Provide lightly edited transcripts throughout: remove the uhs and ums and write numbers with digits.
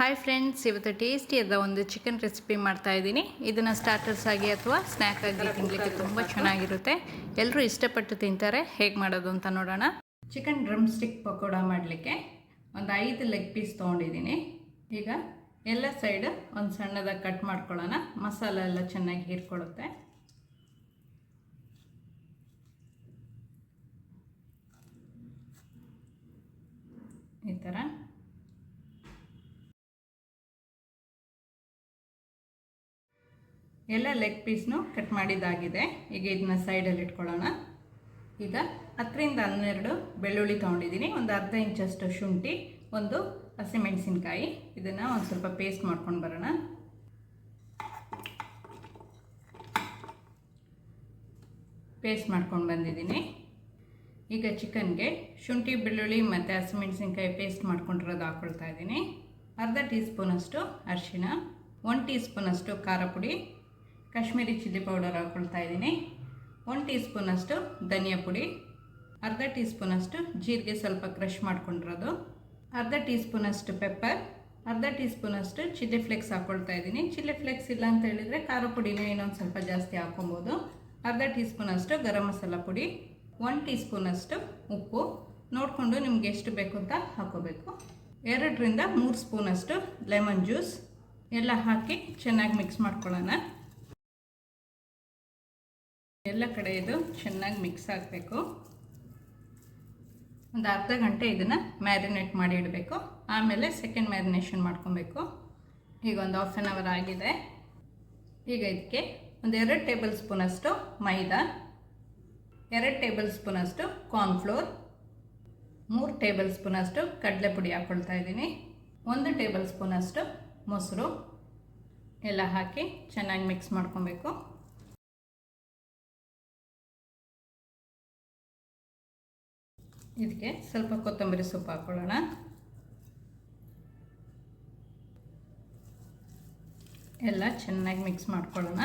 Hi friends, ಇವತ್ತು ಟೇಸ್ಟಿಯಾದ ಒಂದು chicken recipe ಮಾಡ್ತಾ ಇದ್ದೀನಿ. ಇದನ್ನು ಸ್ಟಾರ್ಟರ್ಸ್ ಆಗಿ ಅಥವಾ ಸ್ನ್ಯಾಕ್ ಆಗಿ ತಿನ್ನಲಿಕ್ಕೆ ತುಂಬ ಚೆನ್ನಾಗಿರುತ್ತೆ. ಎಲ್ಲರೂ ಇಷ್ಟಪಟ್ಟು ತಿಂತಾರೆ. ಹೇಗೆ ಮಾಡೋದು ಅಂತ ನೋಡೋಣ. ಚಿಕನ್ ಡ್ರಮ್ ಸ್ಟಿಕ್ ಪಕೋಡ ಮಾಡಲಿಕ್ಕೆ ಒಂದು 5 ಲೆಗ್ ಪೀಸ್ ತೊಗೊಂಡಿದ್ದೀನಿ. ಈಗ ಎಲ್ಲ ಸೈಡ್ ಒಂದು ಸಣ್ಣದಾಗಿ ಕಟ್ ಮಾಡ್ಕೊಳ್ಳೋಣ. ಮಸಾಲೆ ಎಲ್ಲ ಚೆನ್ನಾಗಿ ಹೀರ್ಕೊಳ್ಳುತ್ತೆ. ಈ ಥರ ಎಲ್ಲ ಲೆಗ್ ಪೀಸ್ನು ಕಟ್ ಮಾಡಿದ್ದಾಗಿದೆ. ಈಗ ಇದನ್ನ ಸೈಡಲ್ಲಿ ಇಟ್ಕೊಳ್ಳೋಣ. ಈಗ 10ರಿಂದ 12 ಬೆಳ್ಳುಳ್ಳಿ ತೊಗೊಂಡಿದ್ದೀನಿ. ಒಂದು ಅರ್ಧ ಇಂಚಷ್ಟು ಶುಂಠಿ, ಒಂದು ಹಸಿಮೆಣಸಿನ್ಕಾಯಿ. ಇದನ್ನು ಒಂದು ಸ್ವಲ್ಪ ಪೇಸ್ಟ್ ಮಾಡ್ಕೊಂಡು ಬರೋಣ. ಪೇಸ್ಟ್ ಮಾಡ್ಕೊಂಡು ಬಂದಿದ್ದೀನಿ. ಈಗ ಚಿಕನ್ಗೆ ಶುಂಠಿ, ಬೆಳ್ಳುಳ್ಳಿ ಮತ್ತು ಹಸಿಮೆಣಸಿನ್ಕಾಯಿ ಪೇಸ್ಟ್ ಮಾಡ್ಕೊಂಡಿರೋದು ಹಾಕ್ಕೊಳ್ತಾ ಇದ್ದೀನಿ. ಅರ್ಧ ಟೀ ಸ್ಪೂನಷ್ಟು ಅರಿಶಿಣ, 1 ಟೀ ಸ್ಪೂನಷ್ಟು ಖಾರ ಪುಡಿ, ಕಾಶ್ಮೀರಿ ಚಿಲ್ಲಿ ಪೌಡರ್ ಹಾಕ್ಕೊಳ್ತಾ ಇದ್ದೀನಿ. 1 ಟೀ ಸ್ಪೂನಷ್ಟು ಧನಿಯಾ ಪುಡಿ, ಅರ್ಧ ಟೀ ಸ್ಪೂನಷ್ಟು ಜೀರಿಗೆ ಸ್ವಲ್ಪ ಕ್ರಷ್ ಮಾಡ್ಕೊಂಡಿರೋದು, ಅರ್ಧ ಟೀ ಸ್ಪೂನಷ್ಟು ಪೆಪ್ಪರ್, ಅರ್ಧ ಟೀ ಸ್ಪೂನಷ್ಟು ಚಿಲ್ಲಿ ಫ್ಲೇಕ್ಸ್ ಹಾಕ್ಕೊಳ್ತಾ ಇದ್ದೀನಿ. ಚಿಲ್ಲಿ ಫ್ಲೇಕ್ಸ್ ಇಲ್ಲ ಅಂತ ಹೇಳಿದರೆ ಖಾರ ಪುಡಿನೂ ಇನ್ನೊಂದು ಸ್ವಲ್ಪ ಜಾಸ್ತಿ ಹಾಕ್ಕೊಬೋದು. ಅರ್ಧ ಟೀ ಸ್ಪೂನಷ್ಟು ಗರಂ ಮಸಾಲ ಪುಡಿ, 1 ಟೀ ಸ್ಪೂನಷ್ಟು ಉಪ್ಪು ನೋಡಿಕೊಂಡು ನಿಮ್ಗೆ ಎಷ್ಟು ಬೇಕು ಅಂತ ಹಾಕೋಬೇಕು. 2ರಿಂದ 3 ಸ್ಪೂನಷ್ಟು ಲೆಮನ್ ಜ್ಯೂಸ್ ಎಲ್ಲ ಹಾಕಿ ಚೆನ್ನಾಗಿ ಮಿಕ್ಸ್ ಮಾಡ್ಕೊಳ್ಳೋಣ. ಎಲ್ಲ ಕಡೆ ಇದು ಚೆನ್ನಾಗಿ ಮಿಕ್ಸ್ ಆಗಬೇಕು. ಒಂದು ಅರ್ಧ ಗಂಟೆ ಇದನ್ನು ಮ್ಯಾರಿನೇಟ್ ಮಾಡಿ ಇಡಬೇಕು. ಆಮೇಲೆ ಸೆಕೆಂಡ್ ಮ್ಯಾರಿನೇಷನ್ ಮಾಡ್ಕೊಬೇಕು. ಈಗ ಒಂದು ಹಾಫ್ ಆನ್ ಅವರ್ ಆಗಿದೆ. ಈಗ ಇದಕ್ಕೆ ಒಂದು 2 ಟೇಬಲ್ ಸ್ಪೂನಷ್ಟು ಮೈದಾ, 2 ಟೇಬಲ್ ಸ್ಪೂನಷ್ಟು ಕಾರ್ನ್ಫ್ಲೋರ್, 3 ಟೇಬಲ್ ಸ್ಪೂನಷ್ಟು ಕಡಲೆ ಪುಡಿ ಹಾಕ್ಕೊಳ್ತಾ ಇದ್ದೀನಿ, 1 ಟೇಬಲ್ ಸ್ಪೂನಷ್ಟು ಮೊಸರು ಎಲ್ಲ ಹಾಕಿ ಚೆನ್ನಾಗಿ ಮಿಕ್ಸ್ ಮಾಡ್ಕೊಬೇಕು. ಇದಕ್ಕೆ ಸ್ವಲ್ಪ ಕೊತ್ತಂಬರಿ ಸೊಪ್ಪು ಹಾಕ್ಕೊಳ್ಳೋಣ. ಎಲ್ಲ ಚೆನ್ನಾಗಿ ಮಿಕ್ಸ್ ಮಾಡ್ಕೊಳ್ಳೋಣ.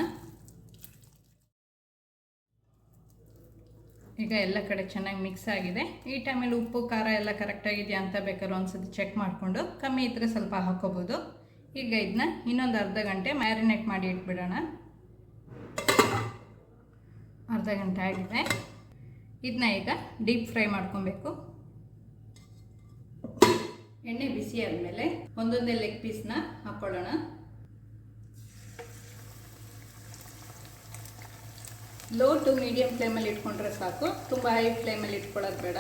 ಈಗ ಎಲ್ಲ ಕಡೆ ಚೆನ್ನಾಗಿ ಮಿಕ್ಸ್ ಆಗಿದೆ. ಈ ಟೈಮಲ್ಲಿ ಉಪ್ಪು ಖಾರ ಎಲ್ಲ ಕರೆಕ್ಟಾಗಿದೆಯಾ ಅಂತ ಬೇಕಾದ್ರೂ ಒಂದ್ಸತಿ ಚೆಕ್ ಮಾಡಿಕೊಂಡು ಕಮ್ಮಿ ಇದ್ದರೆ ಸ್ವಲ್ಪ ಹಾಕ್ಕೋಬೋದು. ಈಗ ಇದನ್ನ ಇನ್ನೊಂದು ಅರ್ಧ ಗಂಟೆ ಮ್ಯಾರಿನೇಟ್ ಮಾಡಿ ಇಟ್ಬಿಡೋಣ. ಅರ್ಧ ಗಂಟೆ ಆಗಿದೆ. ಇದನ್ನ ಈಗ ಡೀಪ್ ಫ್ರೈ ಮಾಡ್ಕೊಬೇಕು. ಎಣ್ಣೆ ಬಿಸಿ ಆದಮೇಲೆ ಒಂದೊಂದೇ ಲೆಗ್ ಪೀಸ್ನ ಹಾಕ್ಕೊಳ್ಳೋಣ. ಲೋ ಟು ಮೀಡಿಯಂ ಫ್ಲೇಮಲ್ಲಿ ಇಟ್ಕೊಂಡ್ರೆ ಸಾಕು. ತುಂಬ ಹೈ ಫ್ಲೇಮಲ್ಲಿ ಇಟ್ಕೊಳ್ಳೋದು ಬೇಡ.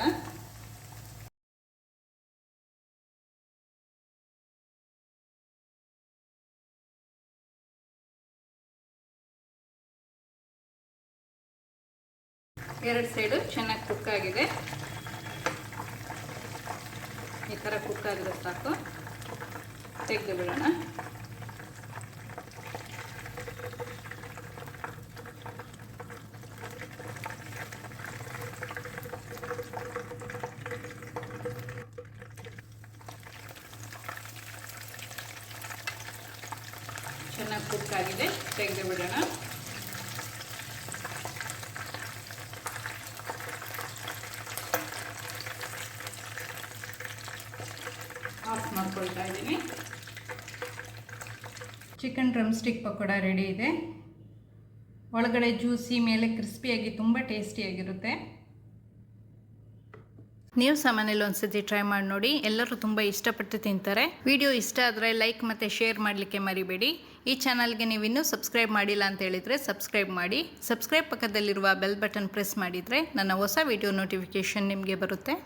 ಎರಡು ಸೈಡು ಚೆನ್ನಾಗಿ ಕುಕ್ ಆಗಿದೆ. ಈ ಥರ ಕುಕ್ ಆಗಿದ್ರೆ ಸಾಕು. ತೆಗೆದು ಬಿಡೋಣ. ಚೆನ್ನಾಗಿ ಕುಕ್ ಆಗಿದೆ. ತೆಗೆದು ಬಿಡೋಣ. ಆಫ್ ಮಾಡ್ಕೊಳ್ತಾ ಇದ್ದೀನಿ. Chicken drum stick pakoda ready ಇದೆ. ಒಳಗಡೆ ಜ್ಯೂಸಿ, ಮೇಲೆ ಕ್ರಿಸ್ಪಿಯಾಗಿ ತುಂಬ ಟೇಸ್ಟಿಯಾಗಿರುತ್ತೆ. ನೀವು ಸಾಮಾನ್ಯದಲ್ಲಿ ಒಂದ್ಸತಿ ಟ್ರೈ ಮಾಡಿ ನೋಡಿ. ಎಲ್ಲರೂ ತುಂಬ ಇಷ್ಟಪಟ್ಟು ತಿಂತಾರೆ. ವಿಡಿಯೋ ಇಷ್ಟ ಆದರೆ ಲೈಕ್ ಮತ್ತು ಶೇರ್ ಮಾಡಲಿಕ್ಕೆ ಮರಿಬೇಡಿ. ಈ ಚಾನಲ್ಗೆ ನೀವು ಇನ್ನೂ ಸಬ್ಸ್ಕ್ರೈಬ್ ಮಾಡಿಲ್ಲ ಅಂತ ಹೇಳಿದರೆ ಸಬ್ಸ್ಕ್ರೈಬ್ ಮಾಡಿ. ಸಬ್ಸ್ಕ್ರೈಬ್ ಪಕ್ಕದಲ್ಲಿರುವ ಬೆಲ್ ಬಟನ್ ಪ್ರೆಸ್ ಮಾಡಿದರೆ ನನ್ನ ಹೊಸ ವಿಡಿಯೋ ನೋಟಿಫಿಕೇಷನ್ ನಿಮಗೆ ಬರುತ್ತೆ.